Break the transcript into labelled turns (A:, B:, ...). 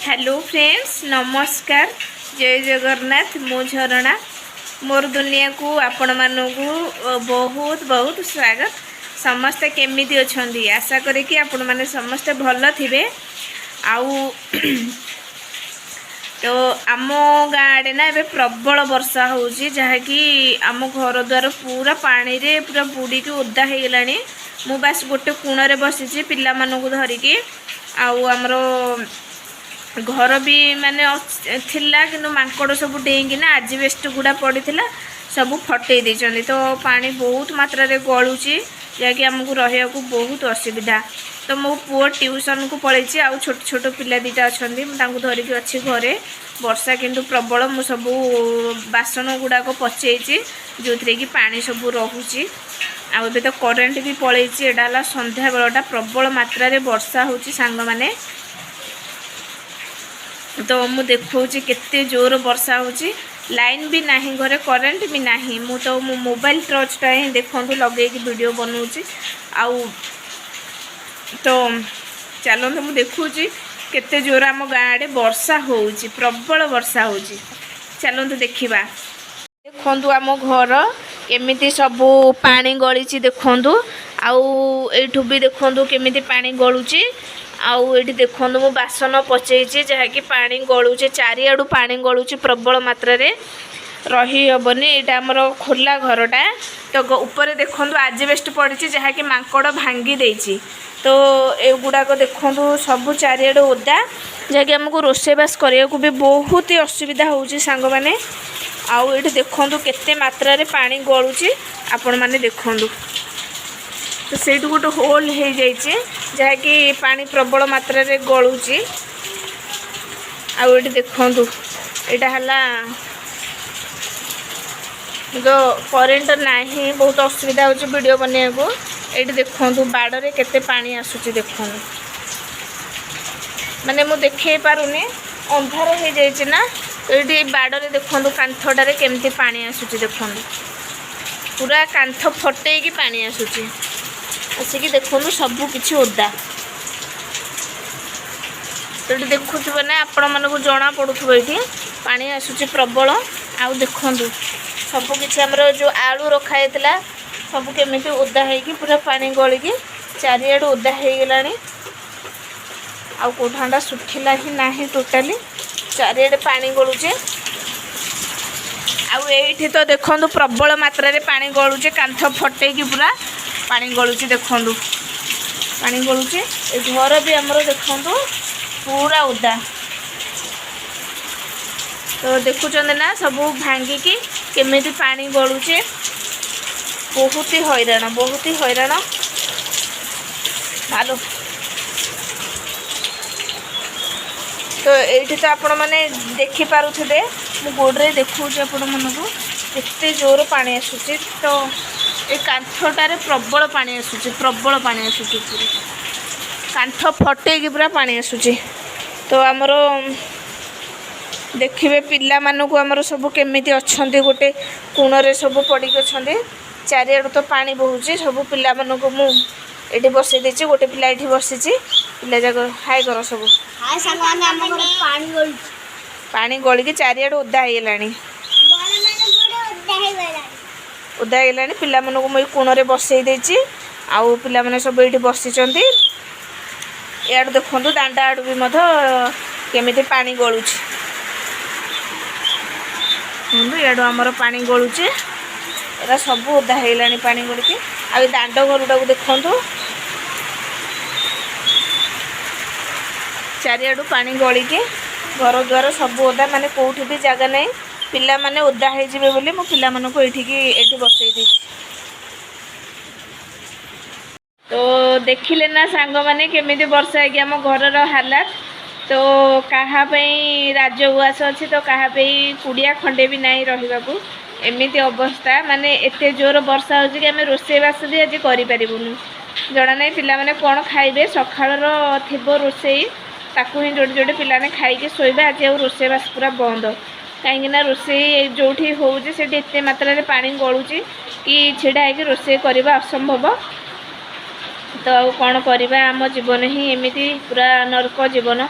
A: Hello friends, नमस्कार। जय जगन्नाथ। मो झरणा मोर दुनिया को आपण मानू बहुत बहुत स्वागत। समस्ते केमिति अछंदी आशा करे कि आपण माने समस्ते भल थिबे। आउ तो आम गाँडे ना ए प्रबल वर्षा होउची, जहाँकि आम घर द्वार पूरा पानी रे पूरा बुड़ी की ओदा हो गलानी। मु बास गोटे कोण बसी पिला मानू धरिकी। आउ आमरो घर भी माने थिला कि मांकड़ सब डेईकिना आजबेस्ट गुड़ा पड़ी सब फटई देइछन्ती। तो पानी बहुत मात्रा रे गलुची, जहाँकि आमको रहा बहुत असुविधा। तो मो पुओ ट्यूशन को पलैची। आउ छोट छोट पिला दीटा अच्छी धरिकी अच्छी घरे। वर्षा किंतु प्रबल। मु सबू बासन गुड़ाक पचेची जो थी कि पानी सब रोचे। आबे तो करेन्ट भी पलैची। एटा संध्या बेलटा प्रबल मात्रा रे वर्षा होची सांग माने। तो मु देखौची केते जोर वर्षा होची। लाइन भी नाही, घरे करेन्ट भी नाही। मु तो मो मोबाइल टॉर्चटा ही देखंतु लगे कि वीडियो बनौची। आउ तो चलते मु देखौची केते जोर आम गाँडे वर्षा होची, प्रबल वर्षा होची। चलते देखिबा। देखंतु आम घर केमिति सबू पानी गलीची देखंतु। आउ एठू भी देखंतु केमिति पानी गलुची। आउ ये देखो मु बासन पचेची, जहाँकि पानी गलुचे चारिआडू पानी गलुचे प्रबल मात्रा रे रही हेबनी। यहाँ आमर खोला घरटा। तो ऊपर देखो आजबेस्ट पड़ी, जहाँकि मांकड़ भांगी देइछि। तो एगुड़ाक देखो सब चारिआडू ओदा, जहाँकि आमको रोषेबास करने को भी बहुत ही असुविधा होउछि सांग माने। आउ ये देखो केते मात्रा रे पानी गलुची आपण माने देखंतु। तो से गोटे होल हो जाइए, जहाँकि पानी प्रबल मात्रा रे गलुची। आउ ये देखु यहाँ जो करेन्ट नाही, बहुत असुविधा होची वीडियो बनने को। ये देखु बाड़े केते पानी आसुची देखु। माने मु देखे पारुनी, अंधार हो जाइए ना। तो ये बाड़े देखु कांथटारे केमती पानी आसुची देखु। पूरा कांथ फटेकी पानी आसुची। आसिक देखो सबू किसी ओदा। तो ये देखुवे ना आपण मानक जना पड़ुव ये पानी आसूची प्रबल। आउ देखु सबकि आमर जो आलू रखाई सब केमी ओदा होगी, पूरा पानी गलिकी चारिआडू ओदा हो गला। आउ कोठाटा सुखिला ही ना टोटाली, चारिआडे पानी गलुचे। आउ ये तो देखो प्रबल मात्रा रे पानी गलुचे, कांथ फटेकी पूरा पानी गलुची देखंतु। पानी गलुची ए घर भी हमरो देखंतु पूरा ओदा। तो देखुचंदे ना सबू भांगी की केमिति पानी गलुची। बहुत ही हैरान, बहुत ही हैरान। हालो तो ये तो आपण माने देखि पारुथिबे, मु गोडरे देखौची आपण मानकु केते जोर पानी आसुची। तो ये कांथटारे प्रबल पानी आसूची, प्रबल पानी आसूची। कांथ फटेकी पूरा पानी आसूची। तो आमर देखिए पिला मानू आमर सब केमिति अच्छंती, गोटे कोणरे सब पड़ी अच्छे। चारिआडू तो पानी बहुची। सब पिला मानू मु ये बसई देछि। गोटे पिला ये बसीची। पिला जाक हाय कर सब पानी गलिकी चारिआडू ओदा हो गलानी। ओदा हो गलानी। पिला मानू मुझे कोणरे बसई देछि। आउ पिला माने सब ये बसीचंती। यार देखो दांडा आड़ू भी केमिति पानी गलुची। याडू आमर पानी गलुचे, एरा सब ओदा हो गलानी पानी गलिकी। आ दांड घरटा देखु चारिआडू पानी गलिकी घर द्वार सब ओदा, माने कोठी भी जगह नहीं। पिला माने ओदा हो जिवे बोली मो पिला मानक एठी बसई दी। तो देखिले ना सांग माने केमिति वर्षा है कि आम घर हालात। तो कहापई राज्य उआस अच्छी, तो कहापई कुड़िया खंडे भी नहीं रही। एमती अवस्था माने एते जोर वर्षा हो कि आम रोषेबास भी आज करूँ जना नहीं। पिला माने कौन खाइबे, सकाळर थिबो रोषेई ताकू ही जोड़े जोड़े पिलाने खाइके शोबे। आज आ रोषेबास पूरा बंद, कहीं रोषे जो होती से एत मात्रा पानी गलुची कि छिड़ा है रोषे करवा असंभव। तो कौन करवा, आम जीवन ही एमती पूरा नरक जीवन।